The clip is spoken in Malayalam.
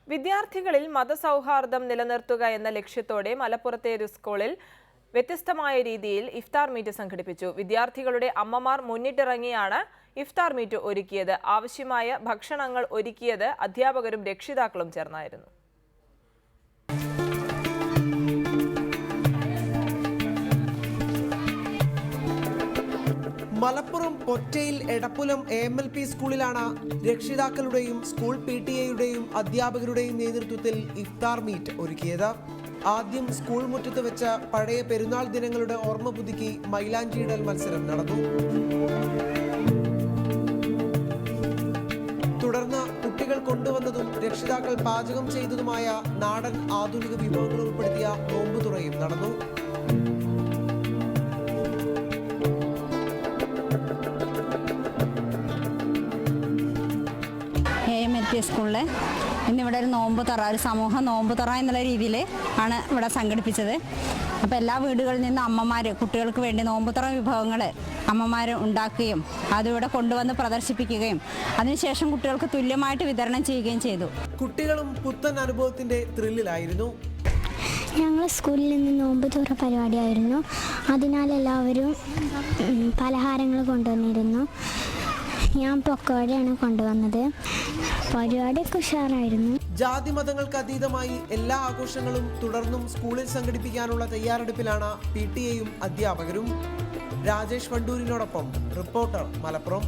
വിദ്യാർത്ഥികളിൽ മതസൗഹാർദ്ദം നിലനിർത്തുക എന്ന ലക്ഷ്യത്തോടെ മലപ്പുറത്തെ ഒരു സ്കൂളിൽ വ്യത്യസ്തമായ രീതിയിൽ ഇഫ്താർ മീറ്റ് സംഘടിപ്പിച്ചു. വിദ്യാർത്ഥികളുടെ അമ്മമാർ മുന്നിട്ടിറങ്ങിയാണ് ഇഫ്താർ മീറ്റ് ഒരുക്കിയത്. ആവശ്യമായ ഭക്ഷണങ്ങൾ ഒരുക്കിയത് അധ്യാപകരും രക്ഷിതാക്കളും ചേർന്നായിരുന്നു. മലപ്പുറം പൊറ്റയിൽ എടപ്പുലം AMLP സ്കൂളിലാണ് രക്ഷിതാക്കളുടെയും സ്കൂൾ PTA-യുടെയും അധ്യാപകരുടെയും നേതൃത്വത്തിൽ ഇഫ്താർ മീറ്റ് ഒരുക്കിയത്. ആദ്യം സ്കൂൾ മുറ്റത്ത് വെച്ച പഴയ പെരുന്നാൾ ദിനങ്ങളുടെ ഓർമ്മ പുതുക്കി മൈലാഞ്ചിയിടൽ മത്സരം നടന്നു. തുടർന്ന് കുട്ടികൾ കൊണ്ടുവന്നതും രക്ഷിതാക്കൾ പാചകം ചെയ്തതുമായ നാടൻ ആധുനിക വിഭവങ്ങൾ ഉൾപ്പെടുത്തിയ നോമ്പുതുറയും നടന്നു. AMLP സ്കൂളിൽ ഇന്നിവിടെ ഒരു നോമ്പുതുറ, ഒരു സമൂഹ നോമ്പുതുറ എന്നുള്ള രീതിയിൽ ആണ് ഇവിടെ സംഘടിപ്പിച്ചത്. അപ്പോൾ എല്ലാ വീടുകളിൽ നിന്നും അമ്മമാർ കുട്ടികൾക്ക് വേണ്ടി നോമ്പുതുറ വിഭവങ്ങൾ അമ്മമാർ ഉണ്ടാക്കുകയും അതിവിടെ കൊണ്ടുവന്ന് പ്രദർശിപ്പിക്കുകയും അതിനുശേഷം കുട്ടികൾക്ക് തുല്യമായിട്ട് വിതരണം ചെയ്യുകയും ചെയ്തു. കുട്ടികളും പുത്തൻ അനുഭവത്തിൻ്റെ ത്രില്ലിലായിരുന്നു. ഞങ്ങൾ സ്കൂളിൽ നിന്ന് നോമ്പുതുറ പരിപാടിയായിരുന്നു. അതിനാൽ എല്ലാവരും പലഹാരങ്ങൾ കൊണ്ടുവന്നിരുന്നു. ഞാൻ പൊക്കോടയാണ് കൊണ്ടുവന്നത്. പരിപാടിയൊക്കെ ഉഷാറായിരുന്നു. ജാതി മതങ്ങൾക്ക് അതീതമായി എല്ലാ ആഘോഷങ്ങളും തുടർന്നും സ്കൂളിൽ സംഘടിപ്പിക്കാനുള്ള തയ്യാറെടുപ്പിലാണ് PTA-യും അധ്യാപകരും. രാജേഷ് വണ്ടൂരിനോടൊപ്പം റിപ്പോർട്ടർ മലപ്പുറം.